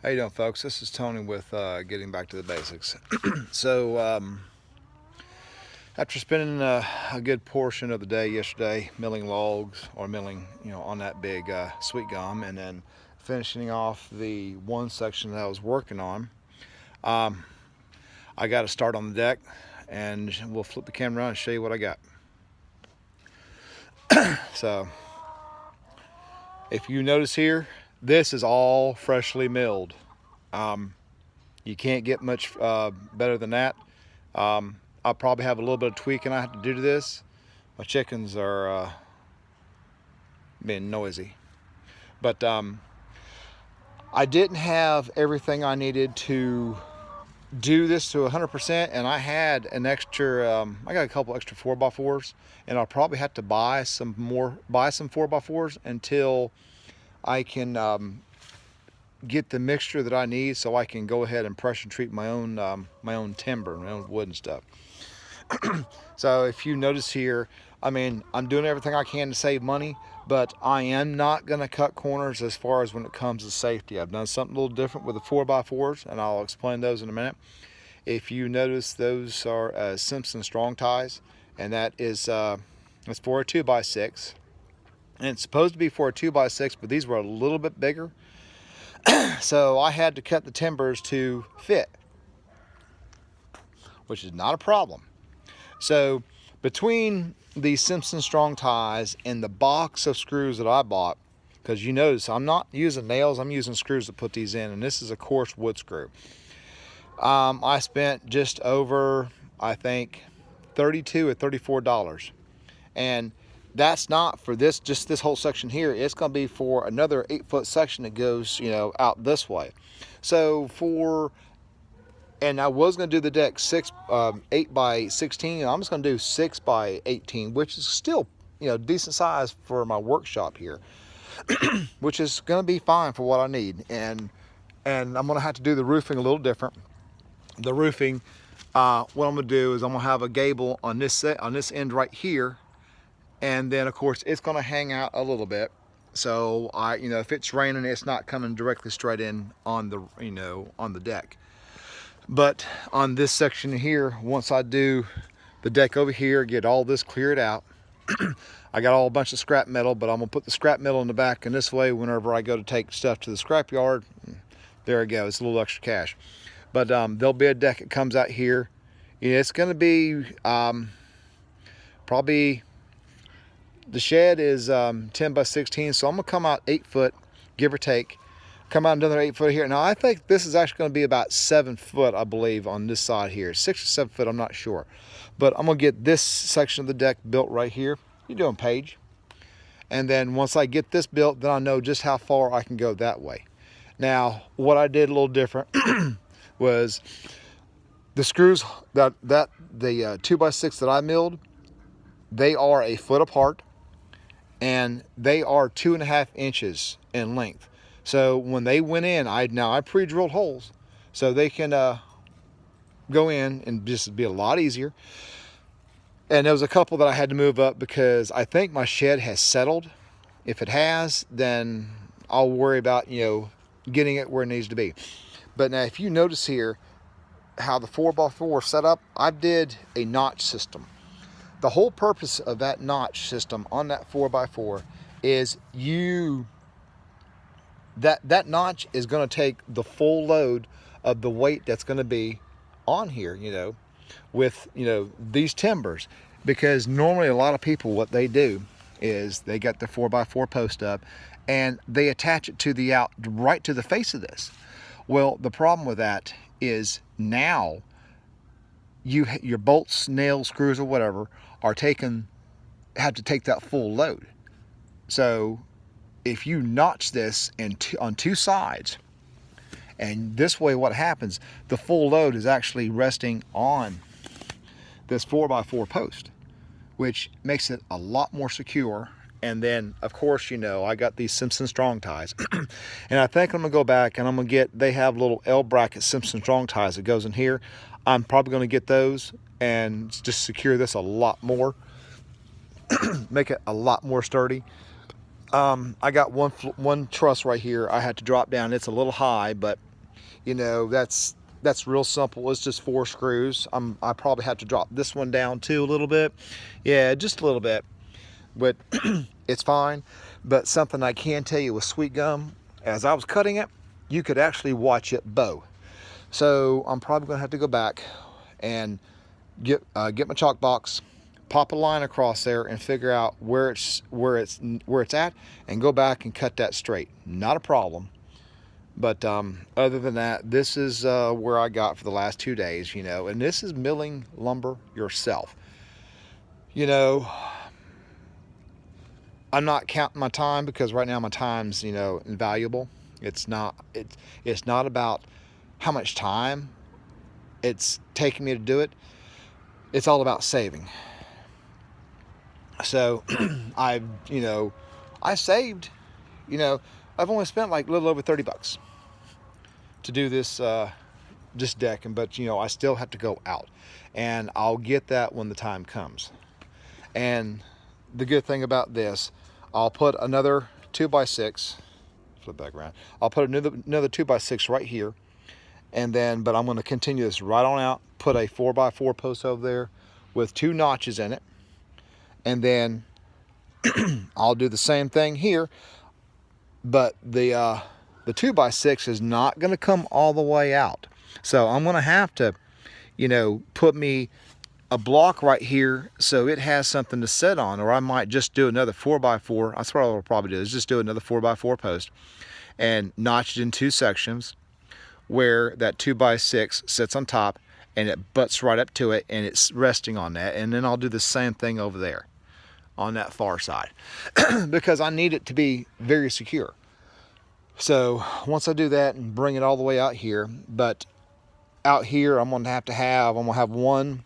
How you doing, folks? This is Tony with Getting Back to the Basics. So, after spending a good portion of the day yesterday milling logs or milling, on that big sweet gum, and then finishing off the one section that I was working on, um, I got to start on the deck, and we'll flip the camera around and show you what I got. So, if you notice here, this is all freshly milled. You can't get much better than that. I'll probably have a little bit of tweaking I have to do to this. My chickens are being noisy. But I didn't have everything I needed to do this to 100%, and I had an extra, I got a couple extra 4x4s, and I'll probably have to buy some 4x4s until I can get the mixture that I need, so I can go ahead and pressure treat my own timber, my own wood and stuff. So if you notice here, I'm doing everything I can to save money, but I am not going to cut corners as far as when it comes to safety. I've done something a little different with the 4x4s, and I'll explain those in a minute. If you notice, those are Simpson strong ties, and that is it's for a 2x6, and it's supposed to be for a 2x6, but these were a little bit bigger. So I had to cut the timbers to fit, which is not a problem. So between the Simpson strong ties and the box of screws that I bought, because you notice I'm not using nails, I'm using screws to put these in, and this is a coarse wood screw. I spent just over, I think, $32 or $34, and that's not for this, just this whole section here. It's going to be for another 8-foot section that goes, out this way. So and I was going to do the deck 8 by 16. I'm just going to do 6 by 18, which is still, decent size for my workshop here, which is going to be fine for what I need. And I'm going to have to do the roofing a little different. The roofing, what I'm going to do is I'm going to have a gable on this end right here. And then, of course, it's going to hang out a little bit. So if it's raining, it's not coming directly straight in on the, on the deck. But on this section here, once I do the deck over here, get all this cleared out, I got a bunch of scrap metal, but I'm gonna put the scrap metal in the back, and this way, whenever I go to take stuff to the scrap yard, there we go, it's a little extra cash. But there'll be a deck that comes out here. It's gonna be probably, the shed is 10 by 16, so I'm gonna come out 8 foot, give or take. Come out another 8 foot here. Now I think this is actually going to be about 7 foot, I believe, on this side here. 6 or 7 foot, I'm not sure. But I'm going to get this section of the deck built right here. You're doing, Paige. And then once I get this built, then I know just how far I can go that way. Now, what I did a little different was the screws, the 2x6 that I milled, they are a foot apart, and they are 2.5 inches in length. So when they went in, I pre-drilled holes so they can go in and just be a lot easier. And there was a couple that I had to move up because I think my shed has settled. If it has, then I'll worry about, getting it where it needs to be. But now if you notice here how the 4x4 set up, I did a notch system. The whole purpose of that notch system on that 4x4 is that notch is going to take the full load of the weight that's going to be on here, with, these timbers. Because normally a lot of people, what they do is they get the 4x4 post up and they attach it to right to the face of this. Well, the problem with that is now your bolts, nails, screws, or whatever have to take that full load. So if you notch this on two sides, and this way what happens, the full load is actually resting on this 4x4 post, which makes it a lot more secure. And then, of course, I got these Simpson strong ties. And I think I'm going to go back and I'm going to they have little L bracket Simpson strong ties that goes in here. I'm probably going to get those and just secure this a lot more, make it a lot more sturdy. I got one truss right here I had to drop down. It's a little high, but You know, that's real simple. It's just 4 screws. I probably have to drop this one down too a little bit. Yeah, just a little bit, but it's fine. But something I can tell you with sweet gum, as I was cutting it, you could actually watch it bow. So I'm probably gonna have to go back and get my chalk box, pop a line across there, and figure out where it's at, and go back and cut that straight. Not a problem. But other than that, this is where I got for the last 2 days, you know, and this is milling lumber yourself. You know, I'm not counting my time because right now my time's, you know, invaluable. It's not about how much time it's taking me to do it. It's all about saving. So you know, I saved, you know, I've only spent like a little over 30 bucks to do this decking, but you know, I still have to go out, and I'll get that when the time comes. And the good thing about this, I'll put another 2x6, flip back around, I'll put another 2x6 right here, and then, but I'm going to continue this right on out, put a 4x4 post over there with 2 notches in it, and then I'll do the same thing here, but the 2x6 is not going to come all the way out. So I'm going to have to, you know, put me a block right here so it has something to sit on, or I might just do another 4x4. That's what I'll probably do, is just do another 4x4 post and notch it in 2 sections where that 2x6 sits on top and it butts right up to it and it's resting on that. And then I'll do the same thing over there on that far side because I need it to be very secure. So once I do that and bring it all the way out here, but out here I'm gonna have one,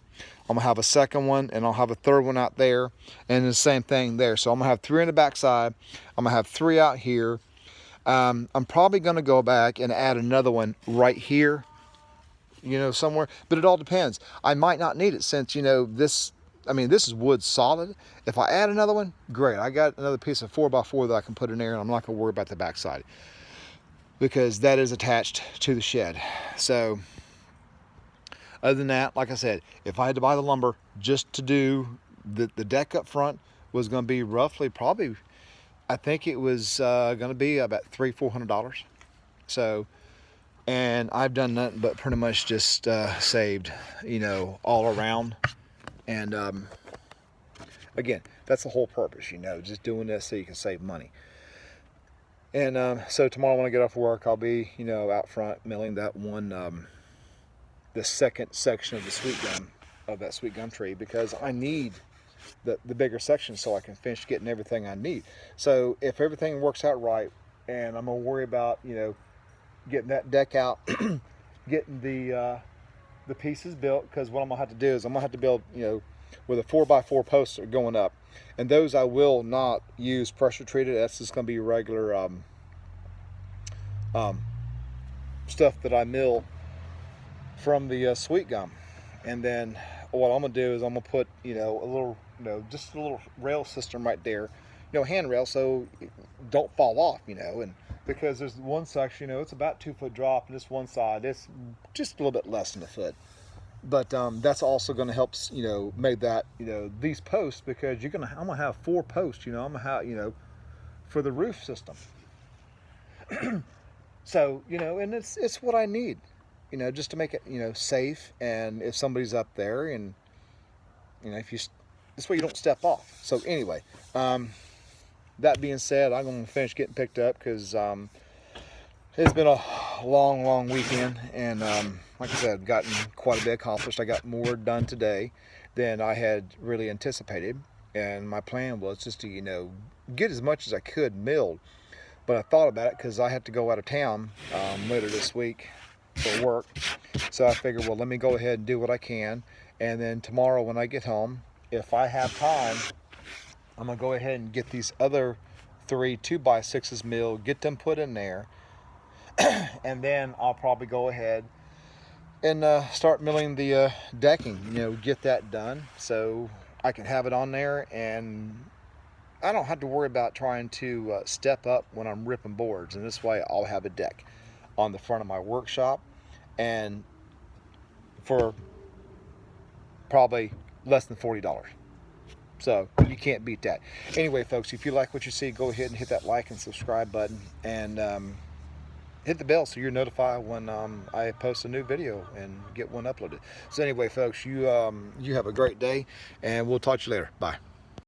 I'm gonna have a second one, and I'll have a third one out there, and the same thing there. So I'm gonna have 3 on the back side, I'm gonna have 3 out here. I'm probably gonna go back and add another one right here, you know, somewhere, but it all depends. I might not need it since, you know, this is wood solid. If I add another one, great. I got another piece of 4x4 that I can put in there, and I'm not gonna worry about the back side because that is attached to the shed. So other than that, like I said, if I had to buy the lumber just to do the deck up front, was going to be roughly, probably, I think it was going to be about $300-400. So, and I've done nothing but pretty much just saved, you know, all around. And again, that's the whole purpose, you know, just doing this so you can save money. And so tomorrow when I get off work, I'll be, you know, out front milling that one, the second section of the sweet gum tree, because I need the bigger section so I can finish getting everything I need. So if everything works out right, and I'm gonna worry about, you know, getting that deck out, getting the pieces built, because what I'm gonna have to do is I'm gonna have to build, you know, with a 4x4 posts going up, and those I will not use pressure treated. That's just gonna be regular stuff that I mill from the sweet gum. And then what I'm gonna do is I'm gonna put, you know, a little, you know, just a little rail system right there, you know, handrail, so it don't fall off, you know. And because there's one section, you know, it's about 2 foot drop, and this one side it's just a little bit less than a foot. But that's also going to help, you know, make that, you know, these posts, because I'm gonna have 4 posts, you know, I'm gonna have, you know, for the roof system. So, you know, and it's what I need, you know, just to make it, you know, safe. And if somebody's up there, and, you know, this way you don't step off. So anyway, that being said, I'm going to finish getting picked up, because it's been a long weekend, and like I said, I've gotten quite a bit accomplished. I got more done today than I had really anticipated, and my plan was just to, you know, get as much as I could milled. But I thought about it because I have to go out of town later this week for work. So I figured, well, let me go ahead and do what I can. And then tomorrow when I get home, if I have time, I'm going to go ahead and get these other 3 2x6s milled, get them put in there. And then I'll probably go ahead and start milling the decking, you know, get that done so I can have it on there, and I don't have to worry about trying to step up when I'm ripping boards, and this way I'll have a deck on the front of my workshop, and for probably less than $40. So you can't beat that. Anyway, folks, if you like what you see, go ahead and hit that like and subscribe button, and hit the bell so you're notified when I post a new video and get one uploaded. So anyway, folks, you have a great day, and we'll talk to you later. Bye.